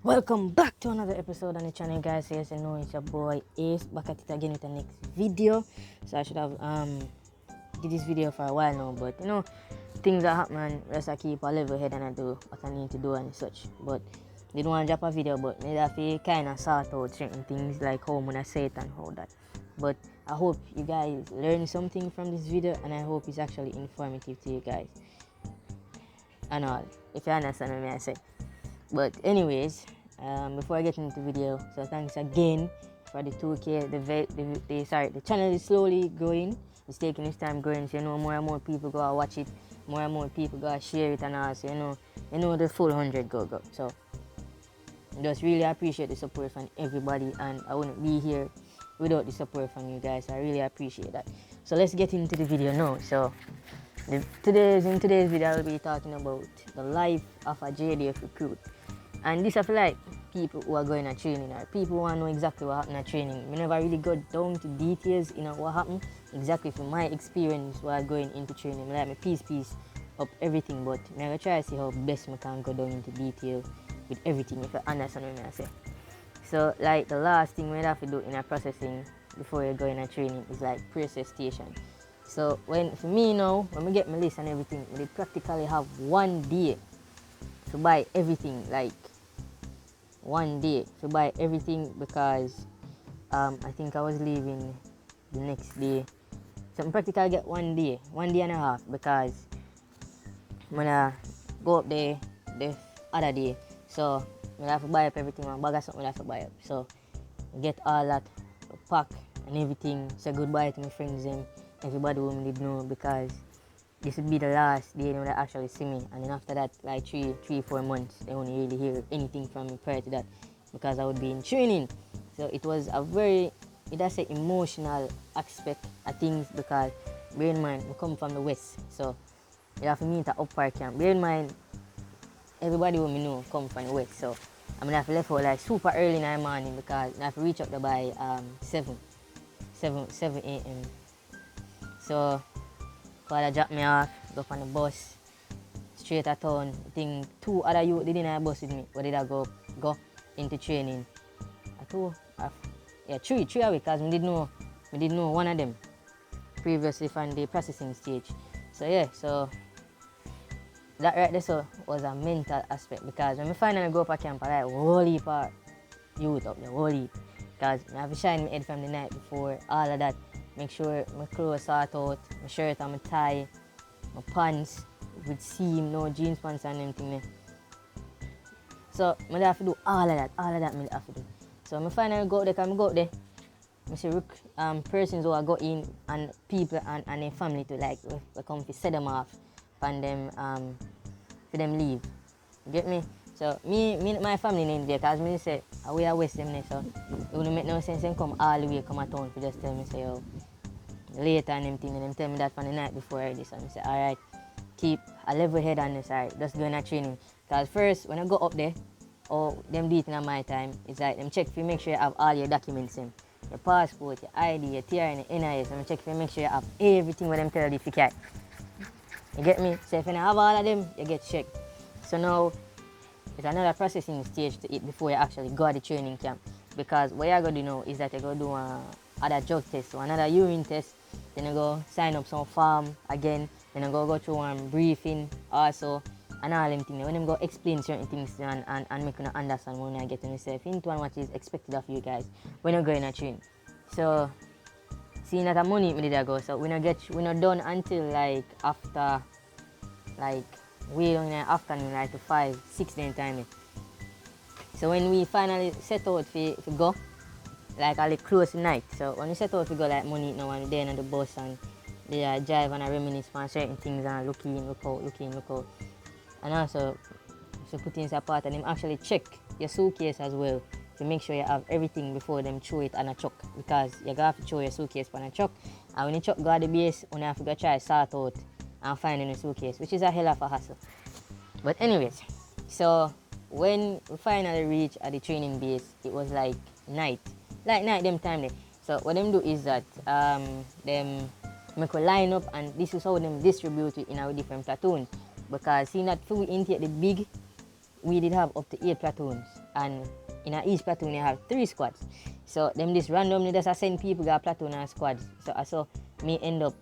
Welcome back to another episode on the channel, guys. Yes, you know it's your boy Ace back at it again with the next video. So I should have did this video for a while now, but you know things are happening. Just I keep a level head and I do what I need to do and such. But didn't want to drop a video, but maybe I have to kind of sort out certain things like how I'm gonna say it and how that. But I hope you guys learn something from this video, and I hope it's actually informative to you guys and all, if you understand what I say. But anyways, before I get into the video, so thanks again for the 2K. The channel is slowly growing. It's taking its time growing. So you know, more and more people go and watch it. More and more people go and share it and all. So you know the full 100 go. So just really appreciate the support from everybody, and I wouldn't be here without the support from you guys. I really appreciate that. So let's get into the video now. So in today's video, I'll be talking about the life of a JDF recruit. And this I feel like people who are going to training, or people who want to know exactly what happened at training. We never really go down to details, what happened exactly from my experience while going into training. Like me piece up everything, but I'm going to try to see how best I can go down into detail with everything, if you understand what I say. So like the last thing we have to do in a processing before you go in a training is like process station. So for me now, when we get my list and everything, we practically have 1 day to buy everything, like 1 day to buy everything, because I think I was leaving the next day. So I practically get 1 day and a half, because when I go up there the other day, so I have to buy up everything, my bag of something I have to buy up. So get all that, pack and everything, say goodbye to my friends and everybody who did know, because this would be the last day they actually see me, and then after that, like 4 months, they won't really hear anything from me prior to that, because I would be in training. So it was a very, emotional aspect of things, because bear in mind, we come from the west, so you have to meet at Upper Camp. Bear in mind, everybody who me know come from the west, so I'm gonna have to leave out like super early in the morning, because I have to reach up there by 7 a.m. So father dropped me off, go up on the bus, straight at town. I think 2 other youth didn't have a bus with me, but did I go into training. Three away, because we did know one of them previously from the processing stage. So yeah, so that right there so was a mental aspect, because when we finally go up a camp, I like whole heap of youth up there, whole heap. Because I have to shine my head from the night before, all of that. Make sure my clothes sort out, my shirt and my tie, my pants with seam, no jeans pants and anything. So I have to do all of that I have to do. So I finally go there, I see persons who are go in, and people and their family to like we come to set them off and them for them leave. You get me? So my family name there, because me say we are west them there, so it wouldn't make no sense them come all the way come at town to just tell me say yo later and them thing, and them tell me that from the night before already. So I say alright, keep a level head on this, alright, just going at training. Because first when I go up there, or them do it in my time, it's like them check for you, make sure you have all your documents in. Your passport, your ID, your TRN, your NIS, and check for you, make sure you have everything with them tell you if you can. You get me? So if you don't have all of them, you get checked. So now it's another processing stage to it before you actually go to the training camp. Because what you're going to do now is that you're going to do another drug test, so another urine test, then you go sign up some form again, then you go through one briefing also, and all them things. When them go explain certain things and make you understand when you get yourself into what is expected of you guys when you're going to train. So seeing that the money me did go, so we're not done until like after way in the afternoon, like to 5-6 then time. So when we finally set out to go, like a little close to night. So when we set out to go, like money now and then on the bus, and they drive and reminisce on certain things and look out. And also so put in a part, and them actually check your suitcase as well to make sure you have everything before them throw it on a truck, because you have to throw your suitcase on a truck, and when the truck go to the base, you have to go try sort out and find in the suitcase, which is a hell of a hassle. But anyways, so when we finally reached at the training base, it was like night them time there. So what them do is that them make a line up, and this is how them distribute it in our different platoons. Because seeing that we intake the big, we did have up to 8 platoons. and in each platoon you have 3 squads. So them this randomly just send people got platoon and squads. So I saw me end up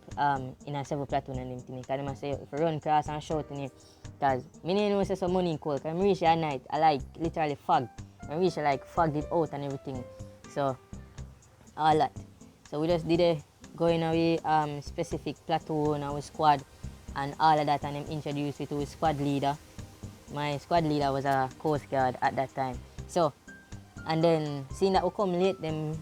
in a 7 platoon and them thing. Because them say if you run cross and shout in it. Because me didn't know say some money cold. Because I reach at night, I like literally fog. I reach like fogged it out and everything. So all that. So we just did a going away specific platoon, our squad and all of that, and them introduced me to a squad leader. My squad leader was a Coast Guard at that time. So, and then seeing that we come late, them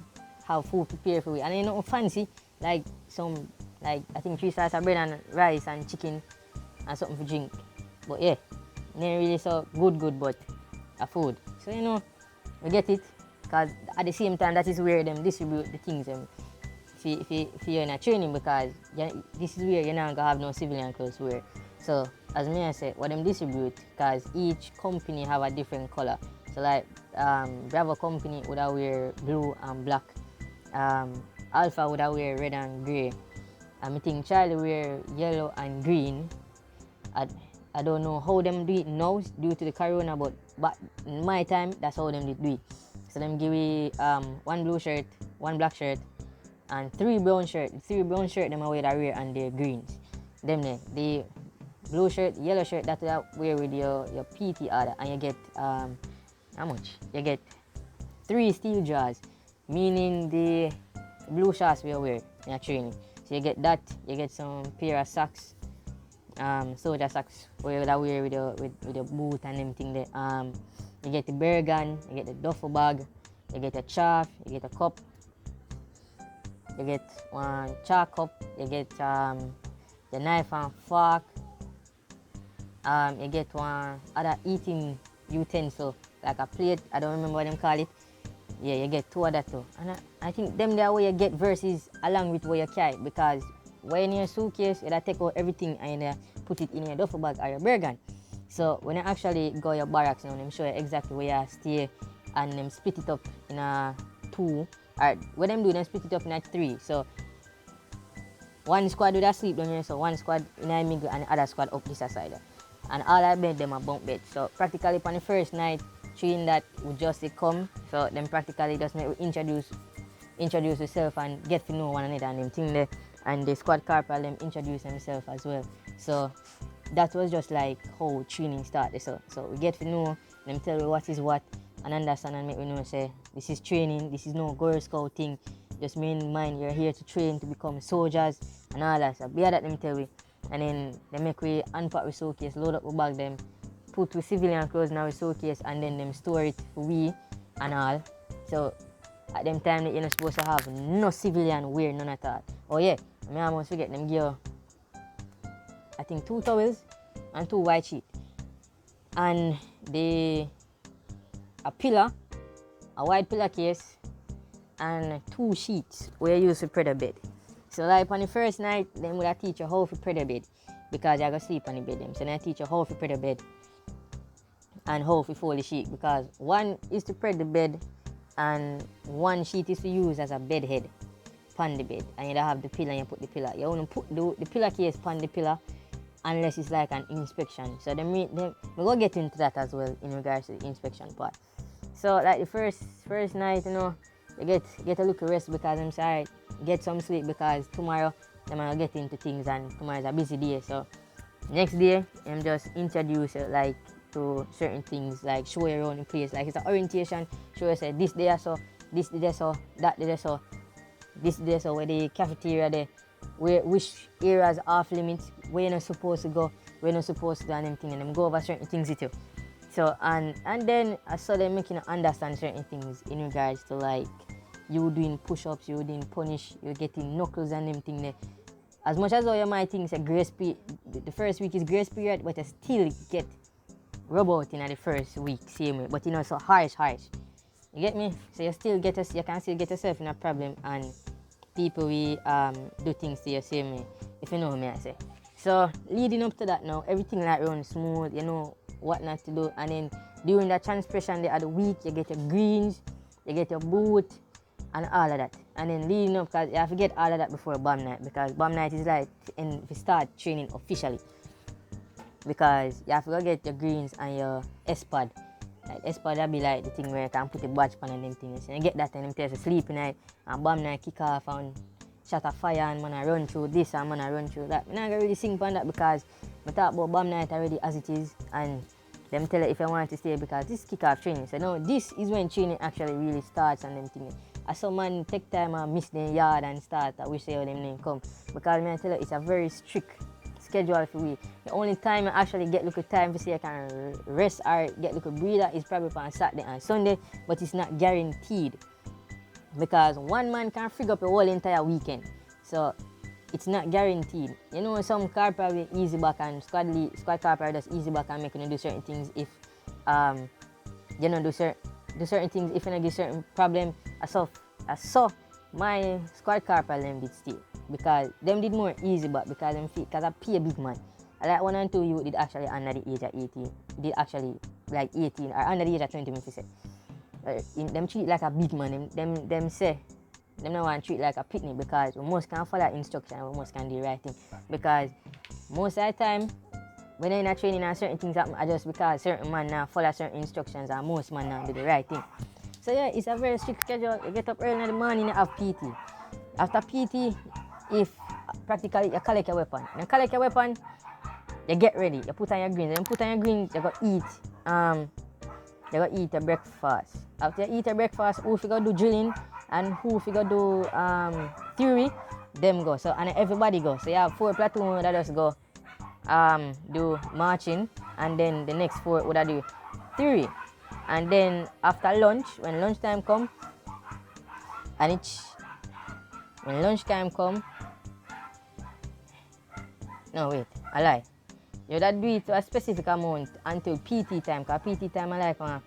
have food prepared for we. And you know, fancy, like some, like I think 3 slices of bread and rice and chicken and something for drink. But yeah, not really so good, but a food. So you know, we get it. Because at the same time, that is where them distribute the things if you're in a training, because this is where you're not going to have no civilian clothes wear. So, as me I say, what them distribute, because each company have a different color. So, like, Bravo company would wear blue and black. Alpha would wear red and grey. And I think Charlie wear yellow and green. I don't know how them do it now due to the corona, but in my time, that's how them did do it. So them give me 1 blue shirt, 1 black shirt, and 3 brown shirt. 3 brown shirt them I wear that wear and the greens. Them there. The blue shirt, yellow shirt that you wear with your PT order, and you get how much? You get 3 steel jaws, meaning the blue shorts we wear in a training. So you get that, you get some pair of socks, soldier socks where you wear with your boot and everything there. You get the bear gun, you get the duffel bag, you get a chaff, you get a cup, you get one chalk cup, you get the knife and fork, you get one other eating utensil, like a plate, I don't remember what them call it. Yeah, you get 2 of that too. And I think them there where you get versus along with what you carry, because when in your suitcase, you take out everything and you put it in your duffel bag or your bear gun. So when you actually go your barracks, them show you exactly where you stay, and them split it up in a 2. Or what them do, them split it up in a 3. So 1 squad would sleep down here, so 1 squad in a middle and the other squad up this side. And all I bed them a bunk bed. So practically upon the first night, training that would just come. So them practically just make we introduce yourself and get to know one another and them thing there. And the squad corporal them introduce themselves as well. So that was just like how training started. So we get to know them, tell you what is what, and understand and make we know say this is training, this is no Girl Scout thing. Just in mind you're here to train to become soldiers and all that. So be that them tell we. And then they make we unpack we suitcase, load up we bag them, put we civilian clothes in our suitcase, and then them store it for we and all. So at them time that you're not supposed to have no civilian wear, none at all. Oh yeah, I almost forget them gear. I think 2 towels and 2 white sheets. And a pillow, a white pillowcase, and 2 sheets where you use to spread a bed. So like on the first night, then would teach you how to spread a bed, because you're going to sleep on the bed. So then I teach you how to spread a bed and how to fold the sheet, because 1 is to spread the bed and 1 sheet is to use as a bed head on the bed, and you don't have the pillow and you put the pillow. You want to put the pillowcase on the pillow unless it's like an inspection. So we're going to get into that as well in regards to the inspection part. So like the first night, you know, you get a little rest, because I'm sorry, get some sleep, because tomorrow I'm going to get into things and tomorrow's a busy day. So next day, I'm just introduce you like to certain things, like show you around the place. Like it's an orientation, show you say this day so, this day so, that day so, this day so, where the cafeteria there, which areas off limits, where you're not supposed to go, where you're not supposed to do anything, and them go over certain things with you. So and then I saw them making you understand certain things in regards to like you doing push-ups, you doing punish, you're getting knuckles and them thing there. As much as all you might think it's a grace period, the first week is grace period, but you still get rub out in the first week, same way. But you know, so harsh. You get me? So you can still get yourself in a problem, and people will do things to you same way, if you know what I say. So leading up to that now, everything like run smooth, you know what not to do. And then during that transpression the other week, you get your greens, you get your boot, and all of that. And then leading up, because you have to get all of that before bomb night, because bomb night is like if you start training officially, because you have to go get your greens and your S-pad Like espa that be like the thing where you can put a badge on and them things. And you get that and them tell you sleep night and bomb night kick off and shot a fire and man I run through this and man I run through that. I'm not gonna really sing on that because I talk about bomb night already as it is, and them tell you if I want to stay because this kick off training. So no, this is when training actually really starts and them things. As some man take time and miss their yard and start, I wish they all them name come. Because I tell you, it's a very strict schedule for we. The only time I actually get little time to say I can rest or get little breather is probably on Saturday and Sunday, but it's not guaranteed. Because one man can figure up a whole entire weekend. So it's not guaranteed. You know, some corporal will easy back and squad corporal does easy back and make you do certain things if you know do certain things if you get certain problem. I saw my squad corporal them did still because them did more easy back because them fit because I pay a big man. I like 1 and 2 you did actually under the age of 18. Did actually like 18 or under the age of 20 me say. Them treat like a big man. Them say them don't want to treat like a pitney because we most can follow instruction and we most can do the right thing. Because most of the time when I'm in a training and certain things happen, just because certain man now follow certain instructions and most man now do the right thing. So yeah, it's a very strict schedule. You get up early in the morning and have PT. After PT, if practically you collect your weapon. When you collect your weapon, you get ready. You put on your greens. When you put on your greens, you go eat. You go eat your breakfast. After you eat your breakfast, who you go do drilling and who you go do theory, them go. So and everybody go. So you have 4 platoon that just go do marching, and then the next 4 would do theory. And then after lunch, when lunchtime come, and when lunchtime come, no wait, I lie. You would do it to a specific amount until PT time, because PT time I like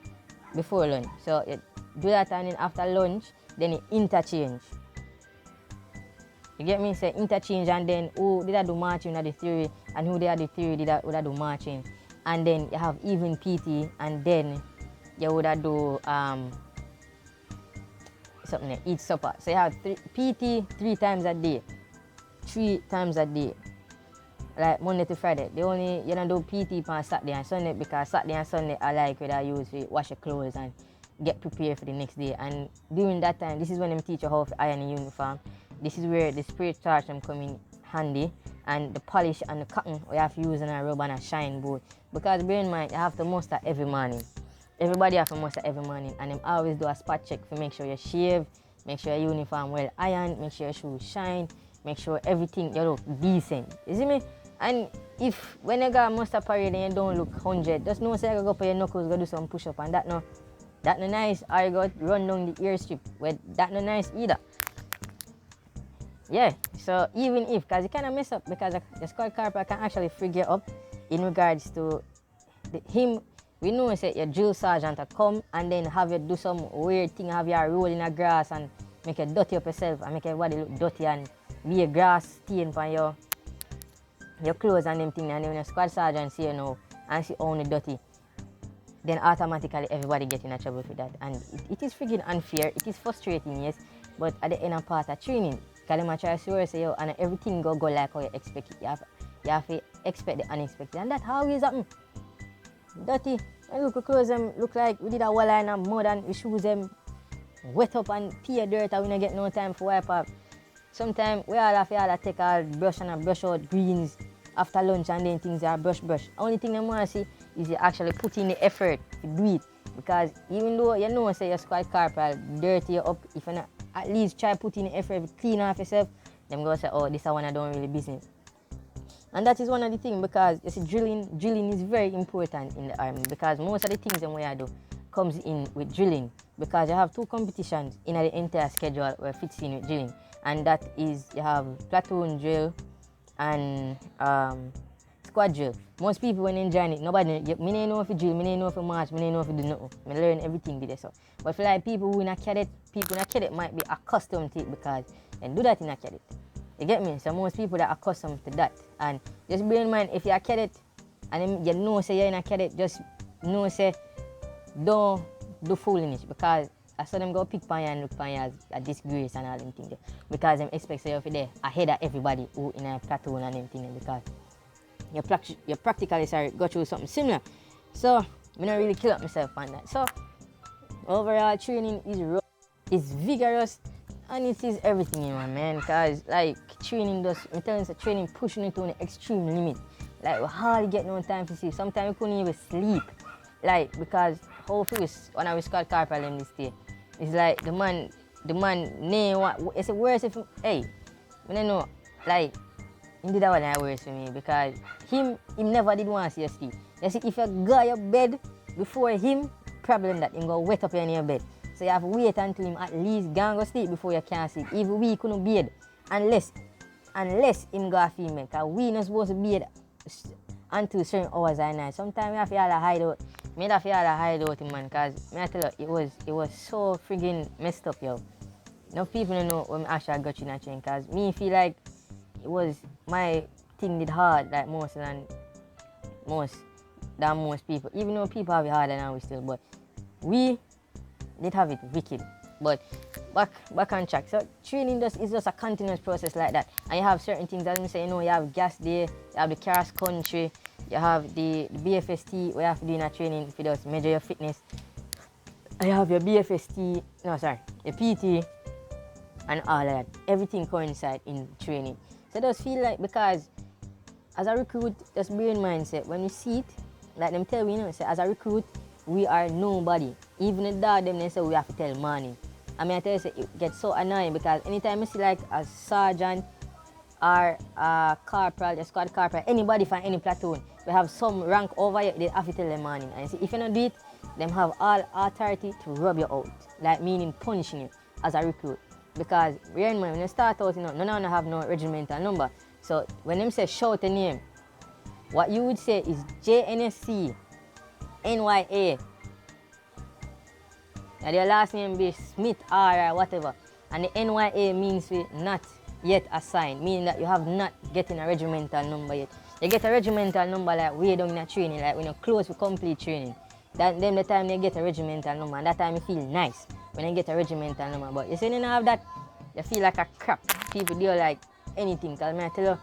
before lunch. So you do that, and then after lunch, then you interchange. You get me? Say interchange, and then who did I do marching at the theory, and who did I do theory would I do marching. And then you have even PT, and then you would do something, eat supper. So you have PT 3 times a day. 3 times a day. Like Monday to Friday. You don't do PT on Saturday and Sunday because Saturday and Sunday I like what I use to wash your clothes and get prepared for the next day. And during that time, this is when them teach you how to iron a uniform. This is where the spray starch them come in handy, and the polish and the cotton we have to use and a rub and a shine board. Because bear in mind, you have to muster every morning. Everybody have to muster every morning, and them always do a spot check to make sure you shave, make sure your uniform well ironed, make sure your shoes shine, make sure everything you look decent. You see me? And if when you got a muster parade and you don't look 100, just know say you go up on your knuckles, go do some push up, and that no nice. Or you go run down the airstrip, where that no nice either. Yeah, so even if, because you kind of mess up, because the squad corporal can actually figure up in regards to him. We know say your drill sergeant to come and then have you do some weird thing, have you roll in the grass and make you dirty up yourself and make everybody look dirty and be a grass stain on your clothes and them thing. And then when your squad sergeant see you now and see only dirty, then automatically everybody get in a trouble for that. And it is freaking unfair, it is frustrating, yes, but at the end of part of training, because they might try to say, yo, and everything go like how you expect it. You have to expect the unexpected. And that always happen. Dirty. And look, clothes them look like we did a wall line of mud and we shoes them wet up and pure dirt and we don't get no time for wipe up. Sometimes we all have to take our brush and brush out greens after lunch and then things are brush. Only thing they want to see is you actually put in the effort to do it. Because even though you know say your squad corporal dirty you up, if you not at least try put in the effort to clean off yourself, them go say, oh, this one I don't really business. And that is one of the things, because you see drilling is very important in the army, because most of the things that we do comes in with drilling, because you have 2 competitions in the entire schedule where fits in with drilling, and that is you have platoon drill and squad drill. Most people when they join it, nobody, me don't know if you drill, me don't know if you march, me don't know if you do nothing. Me learn everything with so. But for like people in a cadet might be accustomed to it because they do that in a cadet. You get me? So most people that are accustomed to that. And just bear in mind, if you're a cadet and you know say you're in a cadet, just know say don't do foolishness, because I saw them go pick pan and look pan as a disgrace and all them things. Because them expect you to be there ahead of everybody who in a platoon and them things, because you practically go through something similar. So I don't really kill up myself on that. So overall training is vigorous and it is everything, man. Cause like training does, I'm telling you, training pushing it to an extreme limit. Like we hardly get no time to sleep. Sometimes we couldn't even sleep. Like because hopefully when I was called corporal in this day, it's like the man name what it's worse if hey, I don't know, like he did that one worse for me because him never did want to see you sleep. You see if you go your bed before him, problem that him go wet up in your bed. So you have to wait until him at least go sleep before you can sleep. Even we couldn't bed unless him go female. Because we not supposed to bed until certain hours at night. Sometimes we have to hide out. Me have to hide out, man, because I tell you, it was so friggin' messed up, yo. Enough people don't know when I actually got you in that train, because me feel like it was my thing did hard like most people. Even though people have it harder than we still, but we did have it wicked. But back on track. So training is just a continuous process like that. And you have certain things, as I say, you have gas day, you have the cross country, you have the BFST, we have to do in a training if you just measure your fitness. And you have your your PT, and all of that. Everything coincides in training. So it does feel like, because as a recruit, just brain mindset, when you see it, like them tell me, say as a recruit, we are nobody. Even the dog, them they say we have to tell morning. I mean, I tell you, it gets so annoying because anytime you see like a sergeant or a corporal, a squad corporal, anybody from any platoon, we have some rank over you, they have to tell them morning. And see, if you don't do it, them have all authority to rub you out, like meaning punishing you as a recruit. Because when you start out, none of them have no regimental number. So when them say shout a name, what you would say is JNSC, NYA. Now their last name be Smith or whatever. And the NYA means we not yet assigned, meaning that you have not getting a regimental number yet. You get a regimental number like way down in the training, like when you're close to complete training. Then the time they get a regimental number, and that time you feel nice when you get a regimental number. But you see, you don't have that, you feel like a crap. People do like anything. Because I tell you,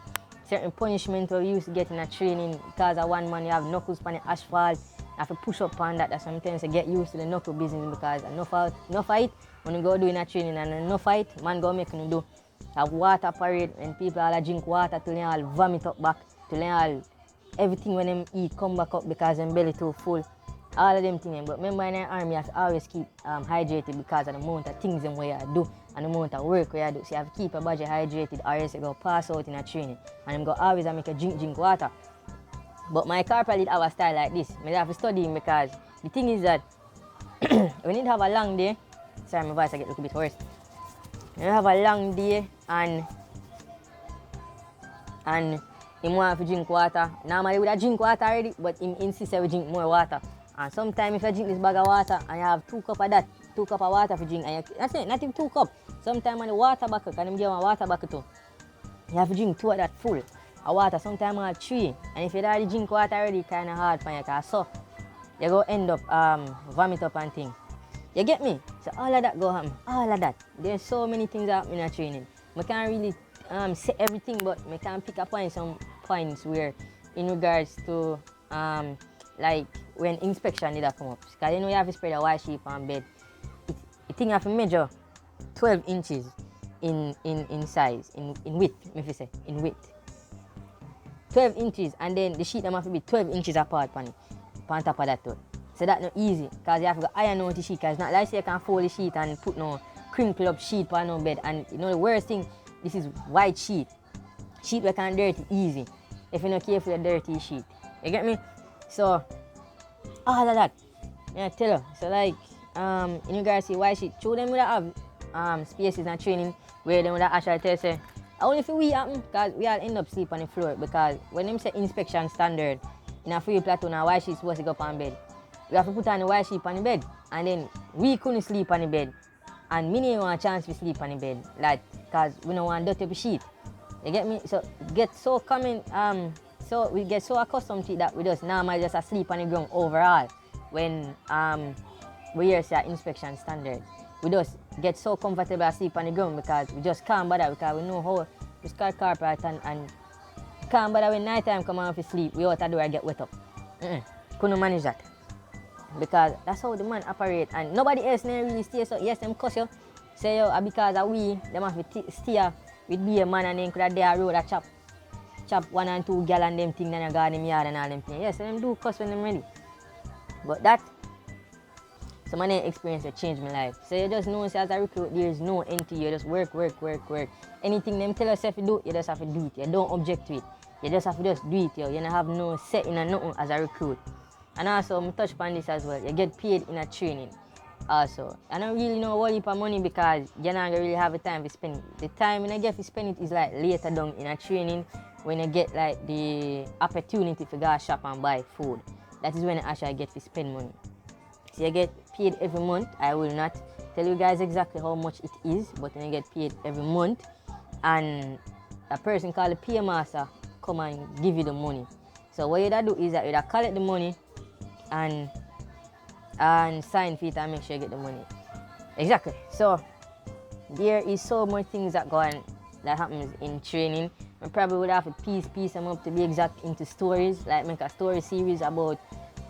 certain punishment we used to get in a training because of one man, you have knuckles on the asphalt. You have to push up on that. That sometimes you get used to the knuckle business because enough fight when you go do in a training and enough fight, man go make you do a water parade when people all drink water till they all vomit up back, till they all everything when them eat come back up because them belly too full. All of them things. But remember in the army you have to always keep hydrated because of the amount of things them where you do and the amount of work where you do. So you have to keep your body hydrated or else you go pass out in a training. And them go always make you drink water. But my corporal did have a style like this. I have to study him because the thing is that when you have a long day, sorry my voice I get a little bit worse. When you have a long day and him want to drink water. Normally we would drink water already, but him insists we drink more water. And sometimes if you drink this bag of water and you have 2 cups of that, 2 cups of water to drink, and that's it, not even 2 cups. Sometimes on the water bucket, because them give one water bucket too. You have to drink 2 of that full. A water, sometimes I have 3. And if you already drink water already, kind of hard for you, because so you go end up vomit up and things. You get me? So all of that go happen. All of that. There's so many things happening in a training. I can't really say everything, but I can pick up on some points where in regards to like when inspection did come up. Because you have to spread a white sheet on bed. It thing have to measure 12 inches in size, in width, if you say, in width. 12 inches, and then the sheet them have to be 12 inches apart on top of that too. So that's not easy, because you have to go iron out the sheet, because it's not like you can fold the sheet and put no crinkle up sheet on no bed. And you know the worst thing, this is white sheet. Sheet we can dirty easy. If you're not careful, you dirty sheet. You get me? So all of that, I tell you. So like in regards to white sheet, show them would have spaces and training where they would actually tell say only if we happen, because we all end up sleep on the floor, because when them say inspection standard in a free platoon and white sheet supposed to go up on bed, we have to put on the white sheet on the bed, and then we couldn't sleep on the bed, and me didn't want a chance to sleep on the bed, like, because we don't want dirty sheet. You get me? So get so common, so we get so accustomed to it that we just normally just asleep on the ground overall when we hear say inspection standard. We just get so comfortable asleep on the ground because we just can't bother, because we know how we start corporate and can't bother when night time come on to sleep, we out the door and get wet up. Couldn't manage that. because that's how the man operate, and nobody else never really stay. So yes, them cuss you, say you because of we, them have to steer with be a man and then could have there road a chop one and two gal and them thing, then you got them yard and all them thing. Yes, them do cuss when them ready. But that some of the experience that changed my life. So you just know, as a recruit, there is no end to you. You just work. Anything them tell yourself to do, you just have to do it. You don't object to it. You just have to just do it. You don't have no set in a nothing as a recruit. And also, I touch upon this as well. You get paid in a training. Also, I don't really know what heap of money because you're not really have the time to spend it. The time when I get to spend it is like later down in a training when you get like the opportunity to go shop and buy food. That is when I actually get to spend money. So you get paid every month. I will not tell you guys exactly how much it is, but then you get paid every month, and a person called the pay master come and give you the money. So what you do is that you collect the money and sign for it and make sure you get the money. Exactly. So there is so much things that go on that happens in training. I probably would have to piece them up to be exact into stories, like make a story series about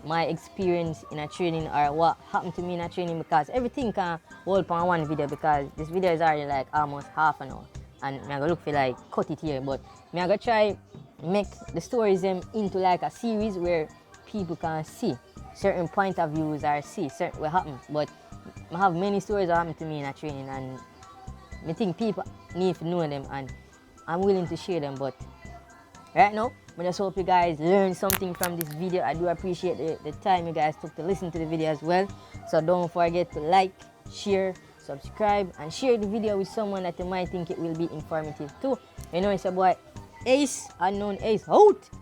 my experience in a training or what happened to me in a training, because everything can hold on one video, because this video is already like almost half an hour and I'm gonna look for like cut it here, but I'm gonna try make the stories them into like a series where people can see certain point of views or see certain what happened. But I have many stories that happened to me in a training and I think people need to know them and I'm willing to share them. But right now, I just hope you guys learned something from this video. I do appreciate the time you guys took to listen to the video as well. So don't forget to like, share, subscribe, and share the video with someone that you might think it will be informative too. You know, it's your boy Ace, unknown Ace, out!